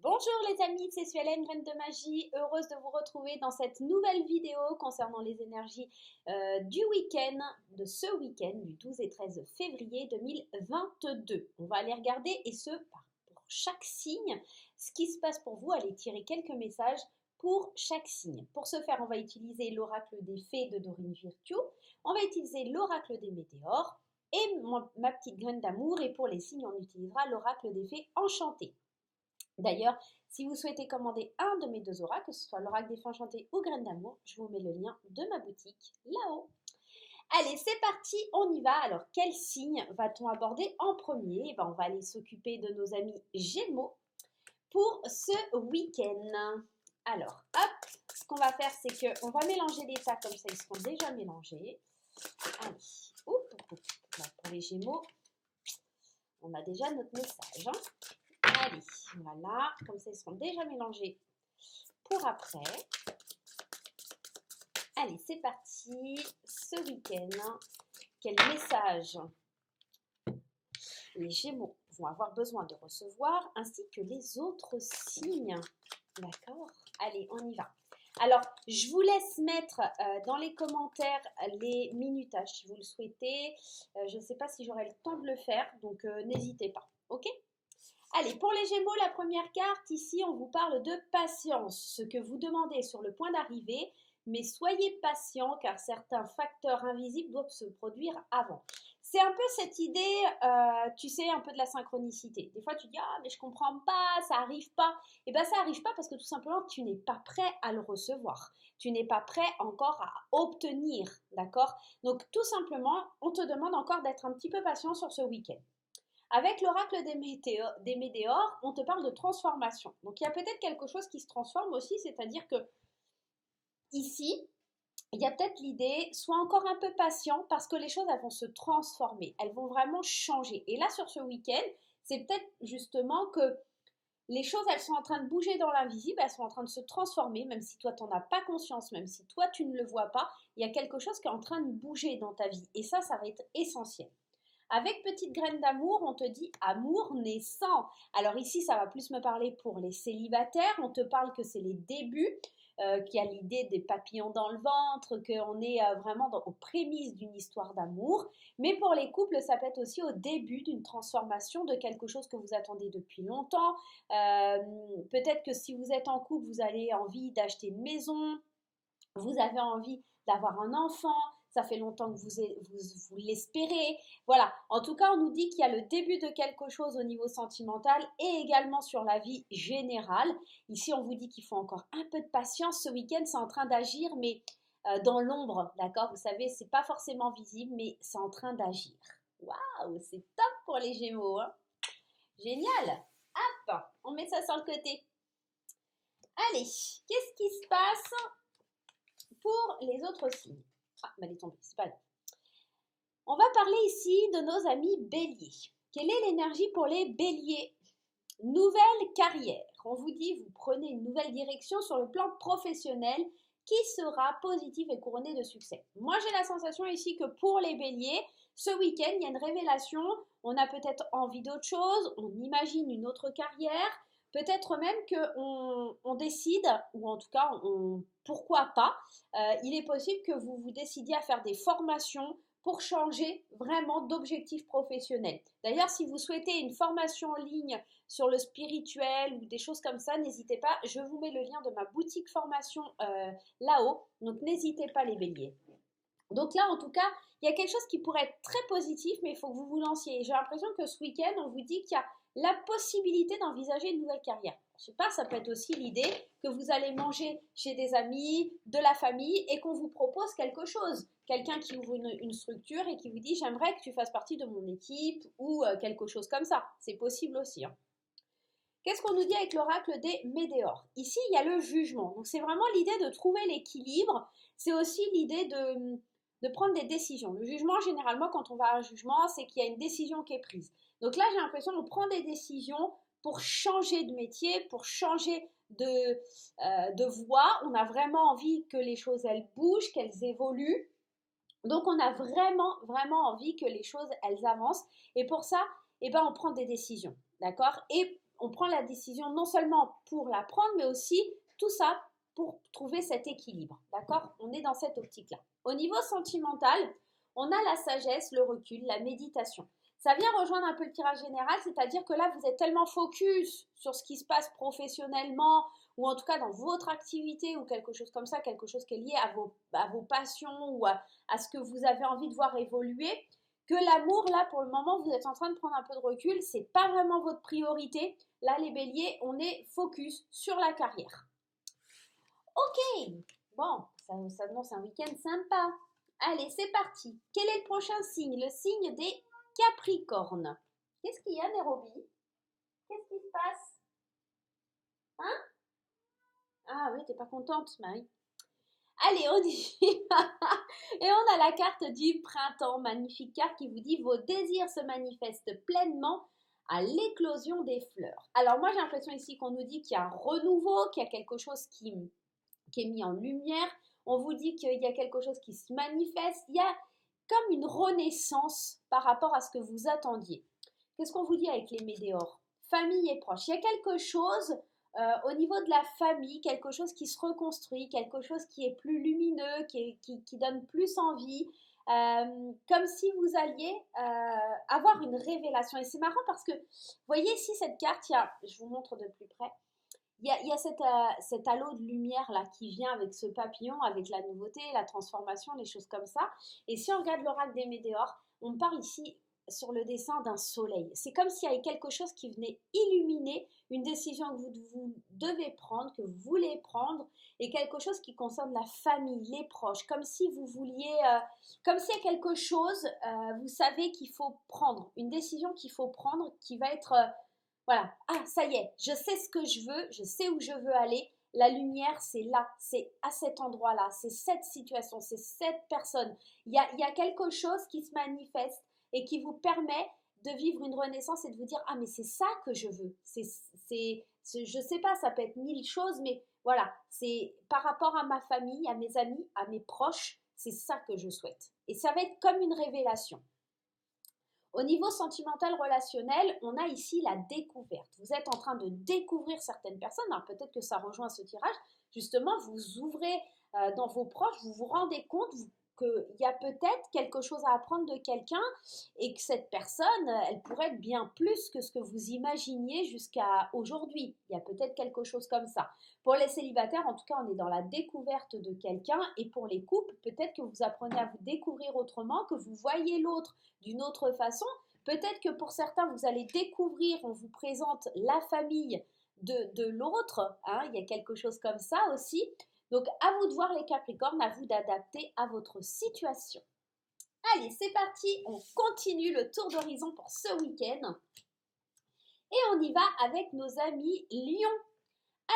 Bonjour les amis, c'est Suelen, Graine de Magie, heureuse de vous retrouver dans cette nouvelle vidéo concernant les énergies du week-end, de ce week-end du 12 et 13 février 2022. On va aller regarder et pour chaque signe, ce qui se passe pour vous, aller tirer quelques messages pour chaque signe. Pour ce faire, on va utiliser l'oracle des fées de Dorine Virtue, on va utiliser l'oracle des météores et ma petite graine d'amour, et pour les signes, on utilisera l'oracle des fées enchanté. D'ailleurs, si vous souhaitez commander un de mes deux oracles, que ce soit l'oracle des fées enchantées ou graines d'amour, je vous mets le lien de ma boutique là-haut. Allez, c'est parti, on y va. Alors, quel signe va-t-on aborder en premier? On va aller s'occuper de nos amis Gémeaux pour ce week-end. Alors, hop, ce qu'on va faire, c'est qu'on va mélanger les tas comme ça, ils seront déjà mélangés. Allez, pour les Gémeaux, on a déjà notre message. Allez, voilà, comme ça ils seront déjà mélangés pour après. Allez, c'est parti, ce week-end, quel message les Gémeaux vont avoir besoin de recevoir, ainsi que les autres signes, d'accord? Allez, on y va. Alors, je vous laisse mettre dans les commentaires les minutages si vous le souhaitez. Je ne sais pas si j'aurai le temps de le faire, donc n'hésitez pas, ok? Allez, pour les Gémeaux, la première carte, ici, on vous parle de patience. Ce que vous demandez est sur le point d'arriver, mais soyez patient car certains facteurs invisibles doivent se produire avant. C'est un peu cette idée, tu sais, un peu de la synchronicité. Des fois, tu dis « Ah, mais je comprends pas, ça arrive pas. » Eh bien, ça arrive pas parce que tout simplement, tu n'es pas prêt à le recevoir. Tu n'es pas prêt encore à obtenir, d'accord? Donc, tout simplement, on te demande encore d'être un petit peu patient sur ce week-end. Avec l'oracle des météores, on te parle de transformation. Donc il y a peut-être quelque chose qui se transforme aussi, c'est-à-dire que ici, il y a peut-être l'idée, sois encore un peu patient parce que les choses, elles vont se transformer, elles vont vraiment changer. Et là, sur ce week-end, c'est peut-être justement que les choses, elles sont en train de bouger dans l'invisible, elles sont en train de se transformer, même si toi, tu n'en as pas conscience, même si toi, tu ne le vois pas, il y a quelque chose qui est en train de bouger dans ta vie. Et ça va être essentiel. Avec petite graine d'amour, on te dit amour naissant. Alors ici, ça va plus me parler pour les célibataires. On te parle que c'est les débuts, qu'il y a l'idée des papillons dans le ventre, qu'on est vraiment aux prémices d'une histoire d'amour. Mais pour les couples, ça peut être aussi au début d'une transformation de quelque chose que vous attendez depuis longtemps. Peut-être que si vous êtes en couple, vous avez envie d'acheter une maison, vous avez envie d'avoir un enfant, ça fait longtemps que vous l'espérez. Voilà, en tout cas, on nous dit qu'il y a le début de quelque chose au niveau sentimental et également sur la vie générale. Ici, on vous dit qu'il faut encore un peu de patience. Ce week-end, c'est en train d'agir, mais dans l'ombre, d'accord? Vous savez, c'est pas forcément visible, mais c'est en train d'agir. Waouh, c'est top pour les Gémeaux, hein? Génial! Hop, on met ça sur le côté. Allez, qu'est-ce qui se passe pour les autres signes? Ah, elle est tombée, c'est pas grave. On va parler ici de nos amis béliers. Quelle est l'énergie pour les béliers? Nouvelle carrière. On vous dit, vous prenez une nouvelle direction sur le plan professionnel qui sera positive et couronnée de succès. Moi, j'ai la sensation ici que pour les béliers, ce week-end, il y a une révélation. On a peut-être envie d'autre chose, on imagine une autre carrière. Peut-être même qu'on décide, ou en tout cas, pourquoi pas, il est possible que vous vous décidiez à faire des formations pour changer vraiment d'objectif professionnel. D'ailleurs, si vous souhaitez une formation en ligne sur le spirituel ou des choses comme ça, n'hésitez pas, je vous mets le lien de ma boutique formation là-haut, donc n'hésitez pas les béliers. Donc là, en tout cas, il y a quelque chose qui pourrait être très positif, mais il faut que vous vous lanciez. J'ai l'impression que ce week-end, on vous dit qu'il y a la possibilité d'envisager une nouvelle carrière. Je sais pas, ça peut être aussi l'idée que vous allez manger chez des amis, de la famille, et qu'on vous propose quelque chose. Quelqu'un qui ouvre une structure et qui vous dit « j'aimerais que tu fasses partie de mon équipe » ou quelque chose comme ça. C'est possible aussi, hein. Qu'est-ce qu'on nous dit avec l'oracle des météores? Ici, il y a le jugement. Donc, c'est vraiment l'idée de trouver l'équilibre. C'est aussi l'idée de prendre des décisions. Le jugement, généralement, quand on va à un jugement, c'est qu'il y a une décision qui est prise. Donc là, j'ai l'impression qu'on prend des décisions pour changer de métier, pour changer de voie. On a vraiment envie que les choses, elles bougent, qu'elles évoluent. Donc, on a vraiment, vraiment envie que les choses, elles avancent. Et pour ça, on prend des décisions, d'accord? Et on prend la décision non seulement pour la prendre, mais aussi tout ça pour trouver cet équilibre, d'accord? On est dans cette optique-là. Au niveau sentimental, on a la sagesse, le recul, la méditation. Ça vient rejoindre un peu le tirage général, c'est-à-dire que là, vous êtes tellement focus sur ce qui se passe professionnellement ou en tout cas dans votre activité ou quelque chose comme ça, quelque chose qui est lié à vos passions ou à ce que vous avez envie de voir évoluer, que l'amour, là, pour le moment, vous êtes en train de prendre un peu de recul, c'est pas vraiment votre priorité. Là, les béliers, on est focus sur la carrière. Ok, bon, ça annonce un week-end sympa. Allez, c'est parti. Quel est le prochain signe? Le signe des Capricornes. Qu'est-ce qu'il y a, Nairobi? Qu'est-ce qui se passe? Hein? Ah oui, t'es pas contente, Marie. Allez, on y va. Et on a la carte du printemps, magnifique carte qui vous dit vos désirs se manifestent pleinement à l'éclosion des fleurs. Alors moi j'ai l'impression ici qu'on nous dit qu'il y a un renouveau, qu'il y a quelque chose qui est mis en lumière. On vous dit qu'il y a quelque chose qui se manifeste. Il y a comme une renaissance par rapport à ce que vous attendiez. Qu'est-ce qu'on vous dit avec les météores? Famille et proches. Il y a quelque chose au niveau de la famille, quelque chose qui se reconstruit, quelque chose qui est plus lumineux, qui donne plus envie, comme si vous alliez avoir une révélation. Et c'est marrant parce que, vous voyez ici cette carte, je vous montre de plus près, il y a cet halo de lumière là qui vient avec ce papillon, avec la nouveauté, la transformation, les choses comme ça. Et si on regarde l'oracle des météores, on part ici sur le dessin d'un soleil. C'est comme s'il y avait quelque chose qui venait illuminer une décision que vous devez prendre, que vous voulez prendre, et quelque chose qui concerne la famille, les proches, comme si vous vouliez, comme s'il y a quelque chose, vous savez qu'il faut prendre, une décision qu'il faut prendre qui va être... voilà, ah ça y est, je sais ce que je veux, je sais où je veux aller. La lumière, c'est là, c'est à cet endroit-là, c'est cette situation, c'est cette personne. Il y a quelque chose qui se manifeste et qui vous permet de vivre une renaissance et de vous dire ah mais c'est ça que je veux. Je sais pas, ça peut être mille choses, mais voilà, c'est par rapport à ma famille, à mes amis, à mes proches, c'est ça que je souhaite. Et ça va être comme une révélation. Au niveau sentimental relationnel, on a ici la découverte. Vous êtes en train de découvrir certaines personnes. Alors peut-être que ça rejoint ce tirage. Justement, vous ouvrez dans vos proches, vous vous rendez compte qu'il y a peut-être quelque chose à apprendre de quelqu'un et que cette personne, elle pourrait être bien plus que ce que vous imaginiez jusqu'à aujourd'hui. Il y a peut-être quelque chose comme ça. Pour les célibataires, en tout cas, on est dans la découverte de quelqu'un. Et pour les couples, peut-être que vous apprenez à vous découvrir autrement, que vous voyez l'autre d'une autre façon. Peut-être que pour certains, vous allez découvrir, on vous présente la famille de l'autre. Hein, il y a quelque chose comme ça aussi. Donc, à vous de voir les Capricornes, à vous d'adapter à votre situation. Allez, c'est parti, on continue le tour d'horizon pour ce week-end. Et on y va avec nos amis Lions.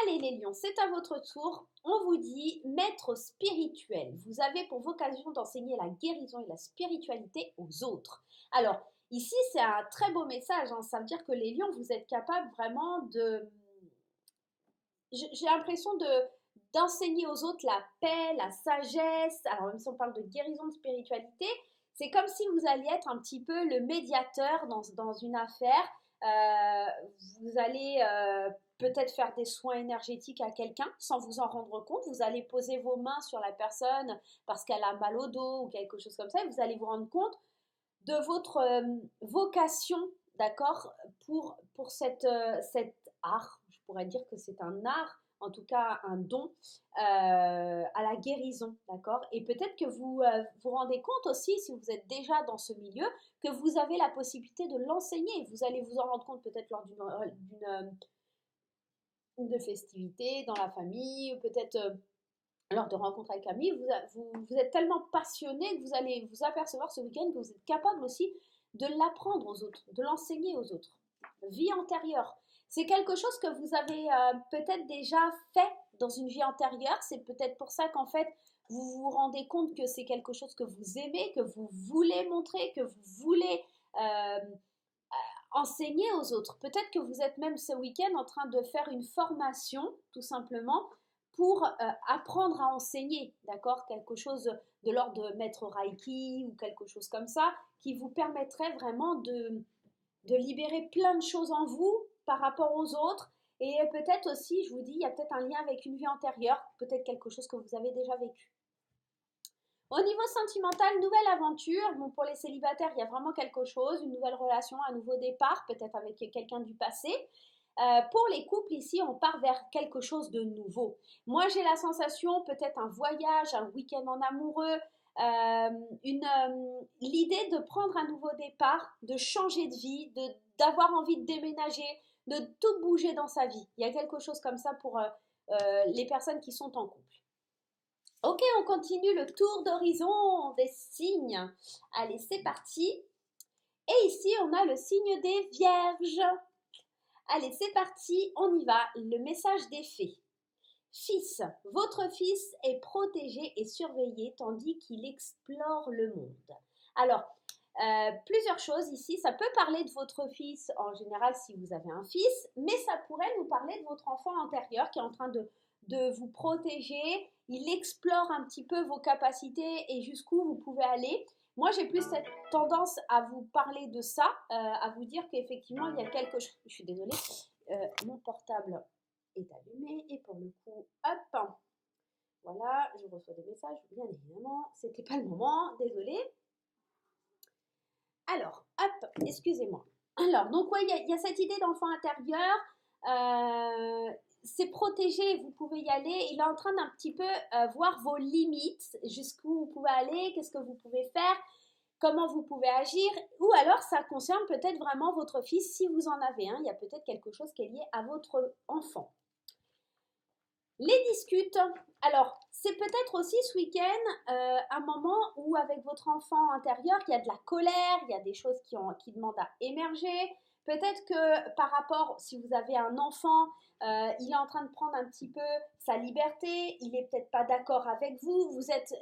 Allez les Lions, c'est à votre tour. On vous dit maître spirituel. Vous avez pour vocation d'enseigner la guérison et la spiritualité aux autres. Alors, ici, c'est un très beau message. Hein. Ça veut dire que les Lions, vous êtes capables vraiment de... J'ai l'impression d'enseigner aux autres la paix, la sagesse. Alors, même si on parle de guérison, de spiritualité, c'est comme si vous alliez être un petit peu le médiateur dans une affaire. Vous allez peut-être faire des soins énergétiques à quelqu'un sans vous en rendre compte. Vous allez poser vos mains sur la personne parce qu'elle a mal au dos ou quelque chose comme ça. Et vous allez vous rendre compte de votre vocation, d'accord, pour cet art. Je pourrais dire que c'est un art, en tout cas un don à la guérison, d'accord. Et peut-être que vous vous rendez compte aussi, si vous êtes déjà dans ce milieu, que vous avez la possibilité de l'enseigner. Vous allez vous en rendre compte peut-être lors d'une festivité dans la famille, ou peut-être lors de rencontres avec amis. Vous êtes tellement passionné que vous allez vous apercevoir ce week-end que vous êtes capable aussi de l'apprendre aux autres, de l'enseigner aux autres. Vie antérieure. C'est quelque chose que vous avez peut-être déjà fait dans une vie antérieure. C'est peut-être pour ça qu'en fait, vous vous rendez compte que c'est quelque chose que vous aimez, que vous voulez montrer, que vous voulez enseigner aux autres. Peut-être que vous êtes même ce week-end en train de faire une formation, tout simplement, pour apprendre à enseigner, d'accord? Quelque chose de l'ordre de maître Reiki ou quelque chose comme ça, qui vous permettrait vraiment de libérer plein de choses en vous par rapport aux autres. Et peut-être aussi, je vous dis, il y a peut-être un lien avec une vie antérieure, peut-être quelque chose que vous avez déjà vécu. Au niveau sentimental, nouvelle aventure. Bon, pour les célibataires, il y a vraiment quelque chose, une nouvelle relation, un nouveau départ, peut-être avec quelqu'un du passé. Pour les couples, ici, on part vers quelque chose de nouveau. Moi, j'ai la sensation, peut-être un voyage, un week-end en amoureux, l'idée de prendre un nouveau départ, de changer de vie, d'avoir envie de déménager, de tout bouger dans sa vie. Il y a quelque chose comme ça pour les personnes qui sont en couple. Ok, on continue le tour d'horizon des signes. Allez, c'est parti. Et ici, on a le signe des vierges. Allez, c'est parti, on y va. Le message des fées. Fils, votre fils est protégé et surveillé tandis qu'il explore le monde. Alors, plusieurs choses ici. Ça peut parler de votre fils en général si vous avez un fils, mais ça pourrait nous parler de votre enfant antérieur qui est en train de vous protéger. Il explore un petit peu vos capacités et jusqu'où vous pouvez aller. Moi, j'ai plus cette tendance à vous parler de ça, à vous dire qu'effectivement, il y a quelque chose. Je suis désolée, mon portable est allumé et pour le coup, hop, voilà, je reçois des messages, bien évidemment, c'était pas le moment, désolée. Alors, hop, excusez-moi. Alors, donc, ouais, il y a cette idée d'enfant intérieur. C'est protégé, vous pouvez y aller. Il est en train d'un petit peu voir vos limites, jusqu'où vous pouvez aller, qu'est-ce que vous pouvez faire, comment vous pouvez agir. Ou alors, ça concerne peut-être vraiment votre fils, si vous en avez un. Il y a peut-être quelque chose qui est lié à votre enfant. Les discutes. Alors, c'est peut-être aussi ce week-end un moment où avec votre enfant intérieur, il y a de la colère, il y a des choses qui demandent à émerger. Peut-être que par rapport, si vous avez un enfant, il est en train de prendre un petit peu sa liberté, il n'est peut-être pas d'accord avec vous,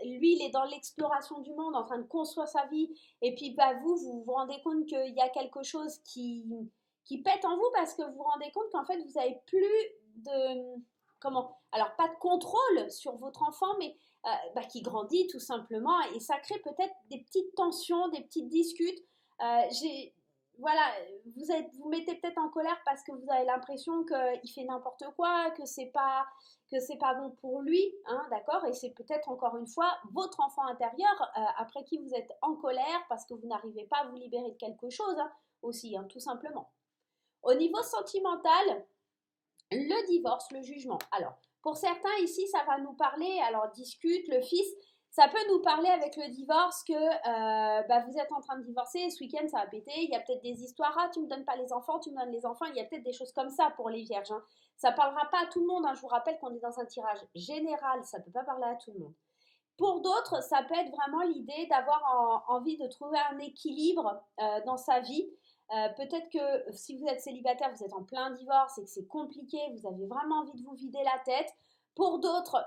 lui, il est dans l'exploration du monde, en train de construire sa vie, et puis bah, vous vous rendez compte qu'il y a quelque chose qui pète en vous parce que vous vous rendez compte qu'en fait, vous n'avez plus de... Alors, pas de contrôle sur votre enfant, mais qui grandit tout simplement et ça crée peut-être des petites tensions, des petites disputes. Voilà, vous mettez peut-être en colère parce que vous avez l'impression qu'il fait n'importe quoi, que c'est pas bon pour lui, hein, d'accord? Et c'est peut-être encore une fois votre enfant intérieur après qui vous êtes en colère parce que vous n'arrivez pas à vous libérer de quelque chose hein, aussi, hein, tout simplement. Au niveau sentimental, le divorce, le jugement. Alors, pour certains ici, ça va nous parler, alors discute, le fils, ça peut nous parler avec le divorce que vous êtes en train de divorcer, ce week-end ça va péter, il y a peut-être des histoires, ah tu me donnes pas les enfants, tu me donnes les enfants, il y a peut-être des choses comme ça pour les vierges. Hein. Ça parlera pas à tout le monde, hein. Je vous rappelle qu'on est dans un tirage général, ça peut pas parler à tout le monde. Pour d'autres, ça peut être vraiment l'idée d'avoir envie de trouver un équilibre dans sa vie. Peut-être que si vous êtes célibataire, vous êtes en plein divorce et que c'est compliqué, vous avez vraiment envie de vous vider la tête. Pour d'autres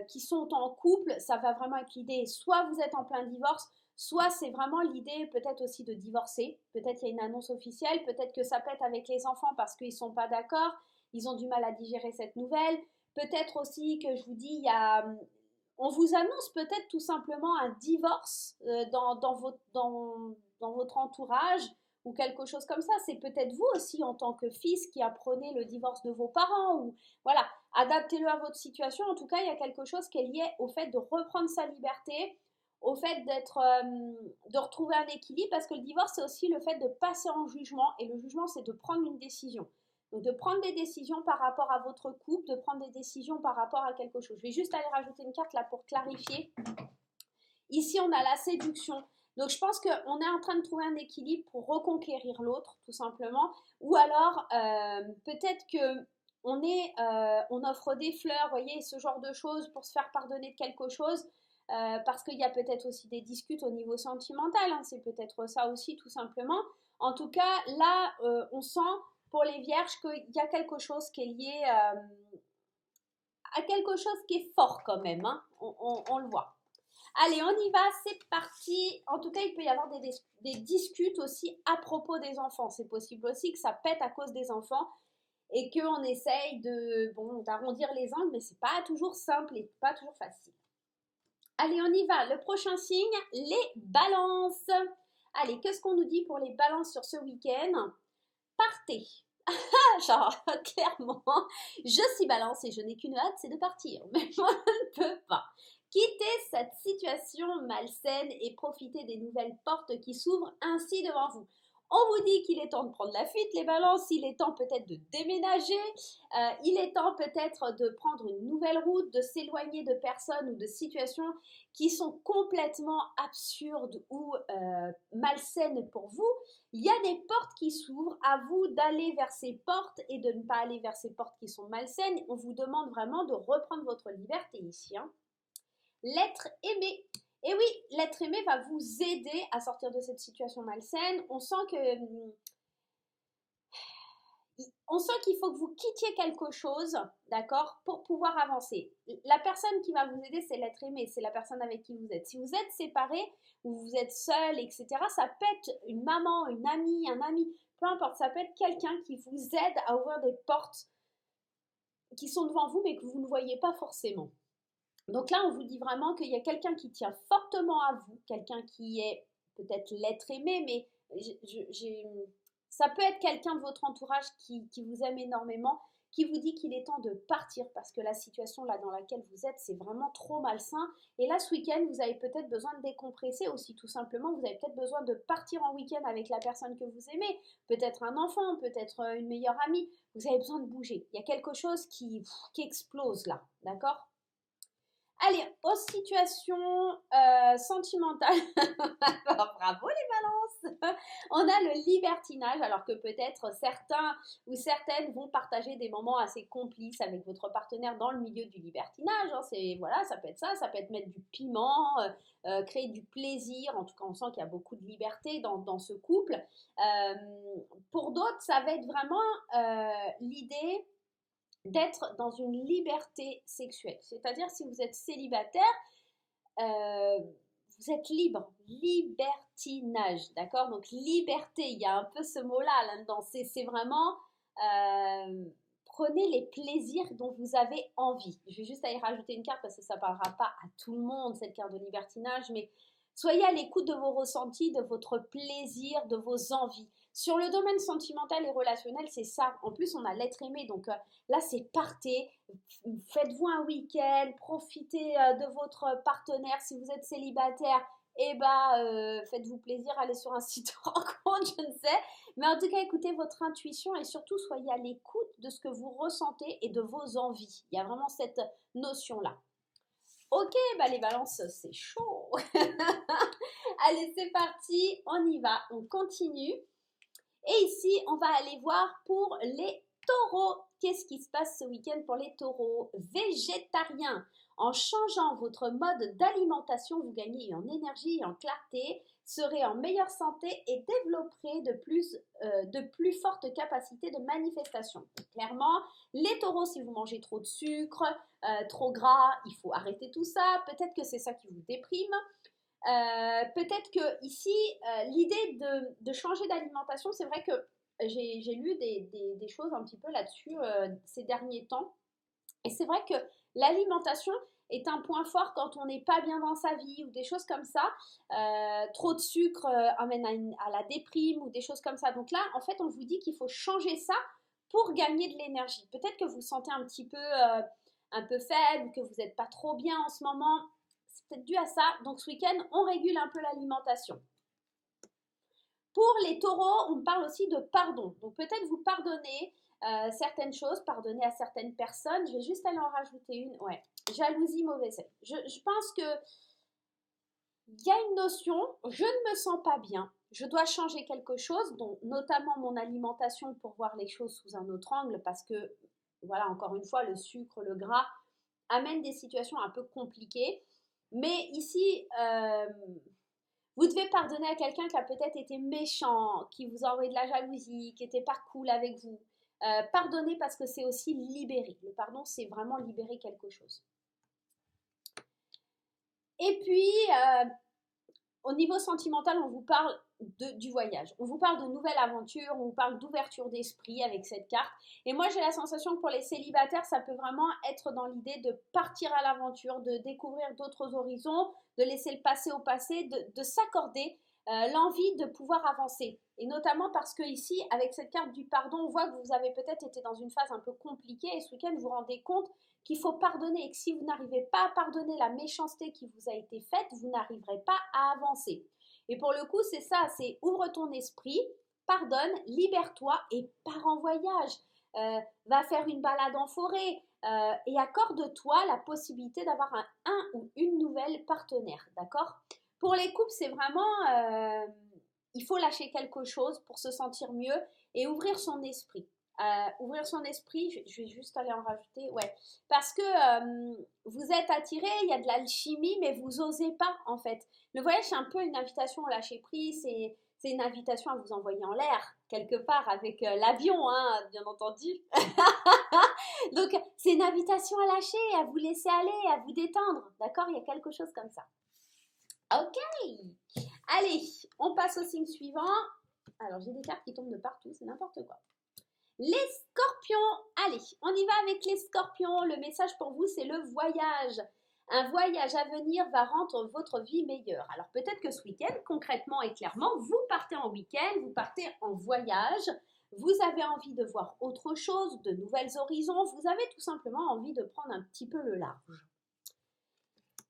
qui sont en couple, ça va vraiment être l'idée, soit vous êtes en plein divorce, soit c'est vraiment l'idée peut-être aussi de divorcer. Peut-être qu'il y a une annonce officielle, peut-être que ça pète avec les enfants parce qu'ils ne sont pas d'accord, ils ont du mal à digérer cette nouvelle. Peut-être aussi que je vous dis, on vous annonce peut-être tout simplement un divorce dans votre entourage ou quelque chose comme ça. C'est peut-être vous aussi en tant que fils qui apprenez le divorce de vos parents ou voilà, adaptez-le à votre situation. En tout cas, il y a quelque chose qui est lié au fait de reprendre sa liberté, au fait de retrouver un équilibre parce que le divorce c'est aussi le fait de passer en jugement et le jugement c'est de prendre une décision. Donc de prendre des décisions par rapport à votre couple, de prendre des décisions par rapport à quelque chose. Je vais juste aller rajouter une carte là pour clarifier. Ici, on a la séduction. Donc, je pense qu'on est en train de trouver un équilibre pour reconquérir l'autre, tout simplement. Ou alors, peut-être qu'on offre des fleurs, vous voyez, ce genre de choses pour se faire pardonner de quelque chose. Parce qu'il y a peut-être aussi des disputes au niveau sentimental. Hein, c'est peut-être ça aussi, tout simplement. En tout cas, là, on sent pour les vierges qu'il y a quelque chose qui est lié à quelque chose qui est fort quand même. Hein, on le voit. Allez, on y va, c'est parti. En tout cas, il peut y avoir des disputes aussi à propos des enfants. C'est possible aussi que ça pète à cause des enfants et qu'on essaye d'arrondir les angles, mais c'est pas toujours simple et pas toujours facile. Allez, on y va. Le prochain signe, les balances. Allez, qu'est-ce qu'on nous dit pour les balances sur ce week-end? Partez. Genre, clairement, je suis balance et je n'ai qu'une hâte, c'est de partir. Mais moi, je ne peux pas. Quitter cette situation malsaine et profiter des nouvelles portes qui s'ouvrent ainsi devant vous. On vous dit qu'il est temps de prendre la fuite, les balances, il est temps peut-être de déménager, il est temps peut-être de prendre une nouvelle route, de s'éloigner de personnes ou de situations qui sont complètement absurdes ou malsaines pour vous. Il y a des portes qui s'ouvrent, à vous d'aller vers ces portes et de ne pas aller vers ces portes qui sont malsaines. On vous demande vraiment de reprendre votre liberté ici. L'être aimé. Et oui, l'être aimé va vous aider à sortir de cette situation malsaine. On sent qu'il faut que vous quittiez quelque chose, d'accord, pour pouvoir avancer. La personne qui va vous aider, c'est l'être aimé, c'est la personne avec qui vous êtes. Si vous êtes séparés ou vous êtes seul, etc., ça peut être une maman, une amie, un ami, peu importe, ça peut être quelqu'un qui vous aide à ouvrir des portes qui sont devant vous mais que vous ne voyez pas forcément. Donc là, on vous dit vraiment qu'il y a quelqu'un qui tient fortement à vous, quelqu'un qui est peut-être l'être aimé, mais ça peut être quelqu'un de votre entourage qui vous aime énormément, qui vous dit qu'il est temps de partir parce que la situation là dans laquelle vous êtes, c'est vraiment trop malsain. Et là, ce week-end, vous avez peut-être besoin de décompresser aussi, tout simplement. Vous avez peut-être besoin de partir en week-end avec la personne que vous aimez, peut-être un enfant, peut-être une meilleure amie. Vous avez besoin de bouger. Il y a quelque chose qui explose là, d'accord ? Allez, aux situations sentimentales. Bravo les balances. On a le libertinage, alors que peut-être certains ou certaines vont partager des moments assez complices avec votre partenaire dans le milieu du libertinage. Voilà, ça peut être ça, ça peut être mettre du piment, créer du plaisir. En tout cas, on sent qu'il y a beaucoup de liberté dans ce couple. Pour d'autres, ça va être vraiment l'idée d'être dans une liberté sexuelle. C'est-à-dire, si vous êtes célibataire, vous êtes libre. Libertinage, d'accord? Donc, liberté, il y a un peu ce mot-là là-dedans. C'est vraiment... prenez les plaisirs dont vous avez envie. Je vais juste aller rajouter une carte parce que ça ne parlera pas à tout le monde, cette carte de libertinage, mais soyez à l'écoute de vos ressentis, de votre plaisir, de vos envies. Sur le domaine sentimental et relationnel, c'est ça. En plus, on a l'être aimé. Donc là, c'est partez. Faites-vous un week-end. Profitez de votre partenaire. Si vous êtes célibataire, faites-vous plaisir. Allez sur un site de rencontre, je ne sais. Mais en tout cas, écoutez votre intuition et surtout, soyez à l'écoute de ce que vous ressentez et de vos envies. Il y a vraiment cette notion-là. Ok, les balances, c'est chaud. Allez, c'est parti. On y va. On continue. Et ici, on va aller voir pour les taureaux. Qu'est-ce qui se passe ce week-end pour les taureaux végétariens? En changeant votre mode d'alimentation, vous gagnez en énergie et en clarté, serez en meilleure santé et développerez de plus fortes capacités de manifestation. Clairement, les taureaux, si vous mangez trop de sucre, trop gras, il faut arrêter tout ça. Peut-être que c'est ça qui vous déprime. Peut-être que ici, l'idée de changer d'alimentation, c'est vrai que j'ai lu des choses un petit peu là-dessus ces derniers temps. Et c'est vrai que l'alimentation est un point fort quand on n'est pas bien dans sa vie ou des choses comme ça. Trop de sucre amène à la déprime ou des choses comme ça. Donc là, en fait, on vous dit qu'il faut changer ça pour gagner de l'énergie. Peut-être que vous vous sentez un peu faible, que vous n'êtes pas trop bien en ce moment. C'est peut-être dû à ça. Donc ce week-end, on régule un peu l'alimentation. Pour les taureaux, on parle aussi de pardon. Donc peut-être vous pardonnez certaines choses, pardonner à certaines personnes. Je vais juste aller en rajouter une. Ouais, jalousie, mauvais œil. Je pense que il y a une notion, je ne me sens pas bien, je dois changer quelque chose, donc notamment mon alimentation pour voir les choses sous un autre angle parce que, voilà, encore une fois, le sucre, le gras amènent des situations un peu compliquées. Mais ici, vous devez pardonner à quelqu'un qui a peut-être été méchant, qui vous a envoyé de la jalousie, qui n'était pas cool avec vous. Pardonnez parce que c'est aussi libérer. Le pardon, c'est vraiment libérer quelque chose. Et puis, au niveau sentimental, on vous parle du voyage. On vous parle de nouvelles aventures, on vous parle d'ouverture d'esprit avec cette carte. Et moi, j'ai la sensation que pour les célibataires, ça peut vraiment être dans l'idée de partir à l'aventure, de découvrir d'autres horizons, de laisser le passé au passé, de s'accorder l'envie de pouvoir avancer. Et notamment parce que ici, avec cette carte du pardon, on voit que vous avez peut-être été dans une phase un peu compliquée et ce week-end, vous vous rendez compte qu'il faut pardonner et que si vous n'arrivez pas à pardonner la méchanceté qui vous a été faite, vous n'arriverez pas à avancer. Et pour le coup, c'est ça, c'est ouvre ton esprit, pardonne, libère-toi et pars en voyage. Va faire une balade en forêt et accorde-toi la possibilité d'avoir un ou une nouvelle partenaire, d'accord? Pour les couples, c'est vraiment, il faut lâcher quelque chose pour se sentir mieux et ouvrir son esprit. Ouvrir son esprit, je vais juste aller en rajouter, ouais, parce que vous êtes attiré, il y a de l'alchimie, mais vous osez pas en fait. Le voyage, c'est un peu une invitation au lâcher prise, c'est une invitation à vous envoyer en l'air, quelque part, avec l'avion, hein, bien entendu. Donc, c'est une invitation à lâcher, à vous laisser aller, à vous détendre, d'accord? Il y a quelque chose comme ça. Ok, allez, on passe au signe suivant. Alors, j'ai des cartes qui tombent de partout, c'est n'importe quoi. Les scorpions, allez, on y va avec les scorpions. Le message pour vous, c'est le voyage. Un voyage à venir va rendre votre vie meilleure. Alors peut-être que ce week-end, concrètement et clairement, vous partez en week-end, vous partez en voyage, vous avez envie de voir autre chose, de nouvelles horizons, vous avez tout simplement envie de prendre un petit peu le large.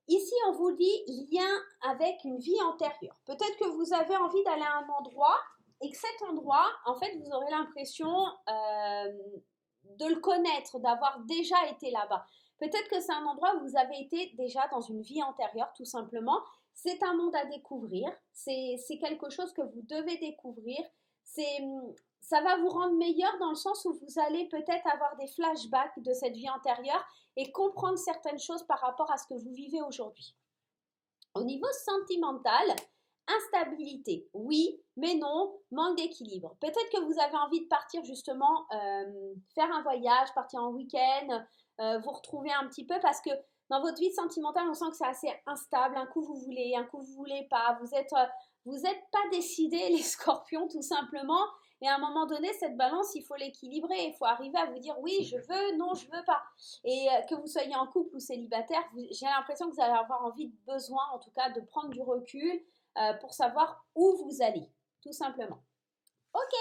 Ici, on vous dit lien avec une vie antérieure. Peut-être que vous avez envie d'aller à un endroit et que cet endroit, en fait, vous aurez l'impression de le connaître, d'avoir déjà été là-bas. Peut-être que c'est un endroit où vous avez été déjà dans une vie antérieure, tout simplement. C'est un monde à découvrir, c'est quelque chose que vous devez découvrir. Ça va vous rendre meilleur dans le sens où vous allez peut-être avoir des flashbacks de cette vie antérieure et comprendre certaines choses par rapport à ce que vous vivez aujourd'hui. Au niveau sentimental, instabilité, oui, mais non, manque d'équilibre. Peut-être que vous avez envie de partir justement, faire un voyage, partir en week-end, vous retrouver un petit peu parce que dans votre vie sentimentale, on sent que c'est assez instable. Un coup vous voulez, un coup vous voulez pas. Vous êtes pas décidés, les scorpions, tout simplement. Et à un moment donné, cette balance, il faut l'équilibrer. Il faut arriver à vous dire oui, je veux, non, je veux pas. Et que vous soyez en couple ou célibataire, j'ai l'impression que vous allez avoir envie, besoin, en tout cas, de prendre du recul pour savoir où vous allez, tout simplement. Ok,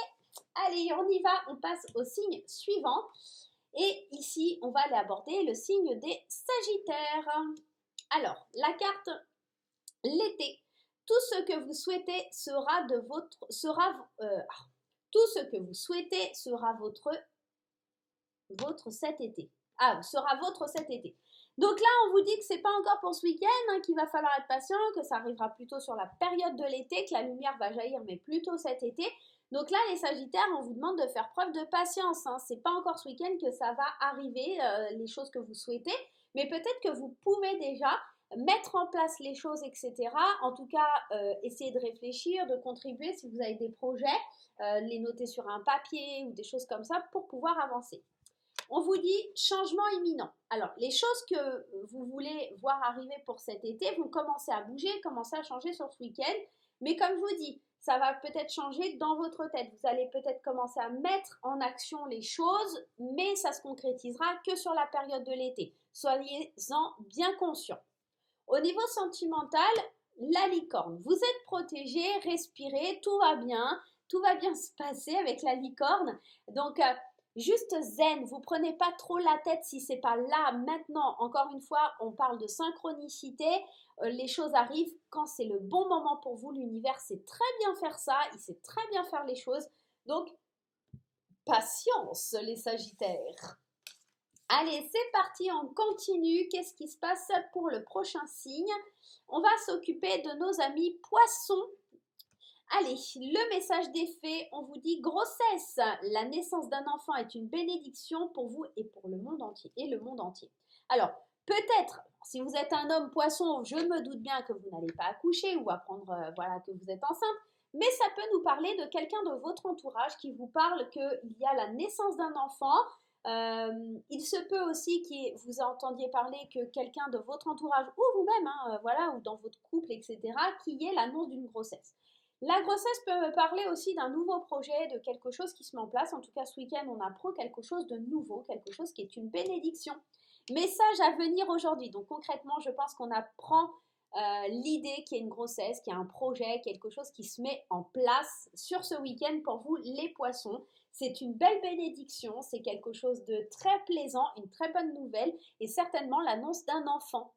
allez, on y va. On passe au signe suivant. Et ici, on va aller aborder le signe des Sagittaires. Alors, la carte l'été. Tout ce que vous souhaitez sera tout ce que vous souhaitez sera votre cet été. Sera votre cet été. Donc là, on vous dit que c'est pas encore pour ce week-end, hein, qu'il va falloir être patient, que ça arrivera plutôt sur la période de l'été, que la lumière va jaillir, mais plutôt cet été. Donc là, les Sagittaires, on vous demande de faire preuve de patience. Hein. C'est pas encore ce week-end que ça va arriver, les choses que vous souhaitez, mais peut-être que vous pouvez déjà mettre en place les choses, etc. En tout cas, essayer de réfléchir, de contribuer si vous avez des projets, les noter sur un papier ou des choses comme ça pour pouvoir avancer. On vous dit changement imminent. Alors, les choses que vous voulez voir arriver pour cet été vont commencer à bouger, commencer à changer sur ce week-end. Mais comme je vous dis, ça va peut-être changer dans votre tête. Vous allez peut-être commencer à mettre en action les choses, mais ça se concrétisera que sur la période de l'été. Soyez-en bien conscients. Au niveau sentimental, la licorne. Vous êtes protégé, respirez, tout va bien se passer avec la licorne. Donc, juste zen, vous prenez pas trop la tête si c'est pas là, maintenant. Encore une fois, on parle de synchronicité. Les choses arrivent quand c'est le bon moment pour vous. L'univers sait très bien faire ça, il sait très bien faire les choses. Donc, patience les Sagittaires. Allez, c'est parti, on continue. Qu'est-ce qui se passe pour le prochain signe? On va s'occuper de nos amis poissons. Allez, le message des fées, on vous dit grossesse. La naissance d'un enfant est une bénédiction pour vous et pour le monde entier. Alors, peut-être, si vous êtes un homme poisson, je me doute bien que vous n'allez pas accoucher ou apprendre que vous êtes enceinte, mais ça peut nous parler de quelqu'un de votre entourage qui vous parle qu'il y a la naissance d'un enfant. Il se peut aussi que vous entendiez parler que quelqu'un de votre entourage ou vous-même, ou dans votre couple, etc., qu'il y ait l'annonce d'une grossesse. La grossesse peut me parler aussi d'un nouveau projet, de quelque chose qui se met en place. En tout cas, ce week-end, on apprend quelque chose de nouveau, quelque chose qui est une bénédiction. Message à venir aujourd'hui. Donc concrètement, je pense qu'on apprend l'idée qu'il y ait une grossesse, qu'il y a un projet, quelque chose qui se met en place sur ce week-end pour vous les poissons. C'est une belle bénédiction, c'est quelque chose de très plaisant, une très bonne nouvelle et certainement l'annonce d'un enfant.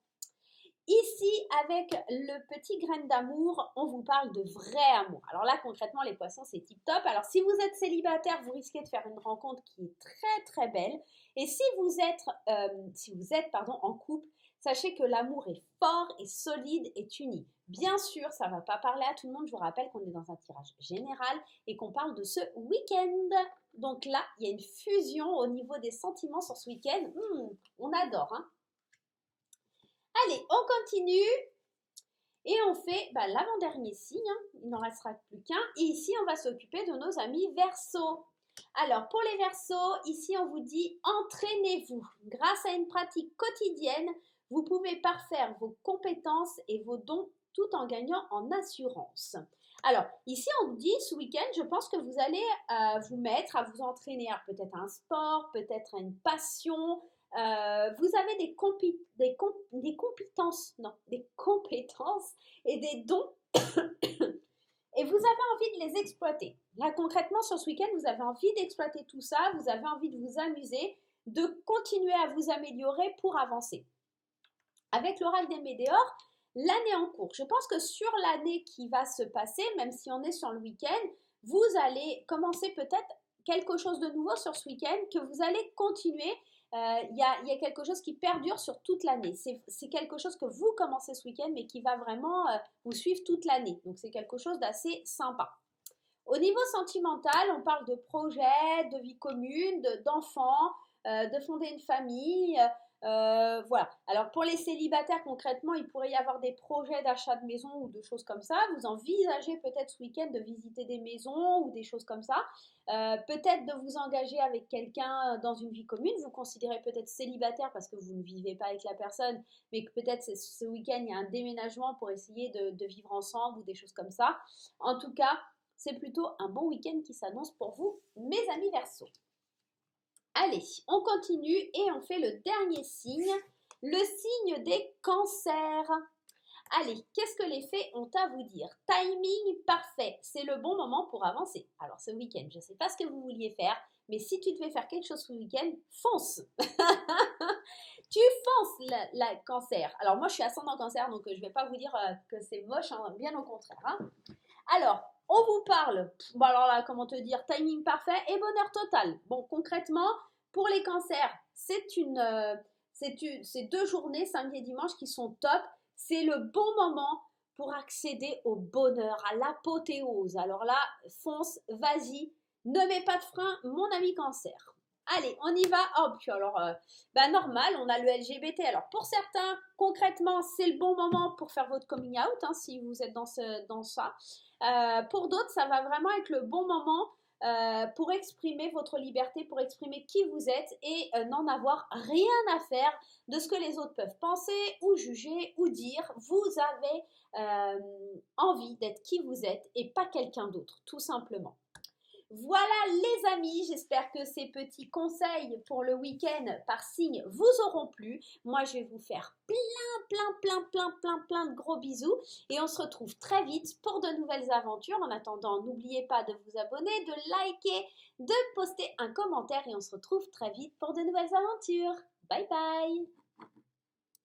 Ici, avec le petit grain d'amour, on vous parle de vrai amour. Alors là, concrètement, les poissons, c'est tip top. Alors, si vous êtes célibataire, vous risquez de faire une rencontre qui est très, très belle. Et si vous êtes, en couple, sachez que l'amour est fort, est solide, est uni. Bien sûr, ça ne va pas parler à tout le monde. Je vous rappelle qu'on est dans un tirage général et qu'on parle de ce week-end. Donc là, il y a une fusion au niveau des sentiments sur ce week-end. On adore, hein. Allez, on continue et on fait l'avant-dernier signe, hein. Il n'en restera plus qu'un. Et ici, on va s'occuper de nos amis Verseaux. Alors, pour les Verseaux, ici, on vous dit entraînez-vous. Grâce à une pratique quotidienne, vous pouvez parfaire vos compétences et vos dons tout en gagnant en assurance. Alors, ici, on vous dit, ce week-end, je pense que vous allez vous mettre à vous entraîner à peut-être un sport, peut-être à une passion. Vous avez des compétences et des dons et vous avez envie de les exploiter. Là, concrètement, sur ce week-end, vous avez envie d'exploiter tout ça, vous avez envie de vous amuser, de continuer à vous améliorer pour avancer. Avec l'oracle des Météores, l'année en cours, je pense que sur l'année qui va se passer, même si on est sur le week-end, vous allez commencer peut-être quelque chose de nouveau sur ce week-end que vous allez continuer. Il y a quelque chose qui perdure sur toute l'année. C'est quelque chose que vous commencez ce week-end, mais qui va vraiment vous suivre toute l'année. Donc, c'est quelque chose d'assez sympa. Au niveau sentimental, on parle de projets, de vie commune, d'enfants, de fonder une famille. Voilà. Alors pour les célibataires, concrètement, il pourrait y avoir des projets d'achat de maison ou de choses comme ça. Vous envisagez peut-être ce week-end de visiter des maisons ou des choses comme ça. Peut-être de vous engager avec quelqu'un dans une vie commune. Vous considérez peut-être célibataire parce que vous ne vivez pas avec la personne, mais que peut-être ce week-end, il y a un déménagement pour essayer de vivre ensemble ou des choses comme ça. En tout cas, c'est plutôt un bon week-end qui s'annonce pour vous, mes amis Verseaux. Allez, on continue et on fait le dernier signe, le signe des cancers. Allez, qu'est-ce que les fées ont à vous dire? Timing parfait, c'est le bon moment pour avancer. Alors ce week-end, je ne sais pas ce que vous vouliez faire, mais si tu devais faire quelque chose ce week-end, fonce. Tu fonces la cancer. Alors moi, je suis ascendant cancer, donc je ne vais pas vous dire que c'est moche, hein, bien au contraire. Hein. Alors, on vous parle, bon alors là, comment te dire, timing parfait et bonheur total. Bon, concrètement, pour les cancers, c'est 2 journées, samedi et dimanche, qui sont top. C'est le bon moment pour accéder au bonheur, à l'apothéose. Alors là, fonce, vas-y, ne mets pas de frein, mon ami cancer. Allez, on y va. Oh, puis alors, normal, on a le LGBT. Alors, pour certains, concrètement, c'est le bon moment pour faire votre coming out, hein, si vous êtes dans ça. Pour d'autres, ça va vraiment être le bon moment pour exprimer votre liberté, pour exprimer qui vous êtes et n'en avoir rien à faire de ce que les autres peuvent penser ou juger ou dire. Vous avez envie d'être qui vous êtes et pas quelqu'un d'autre, tout simplement. Voilà les amis, j'espère que ces petits conseils pour le week-end par signe vous auront plu. Moi, je vais vous faire plein de gros bisous et on se retrouve très vite pour de nouvelles aventures. En attendant, n'oubliez pas de vous abonner, de liker, de poster un commentaire et on se retrouve très vite pour de nouvelles aventures. Bye bye!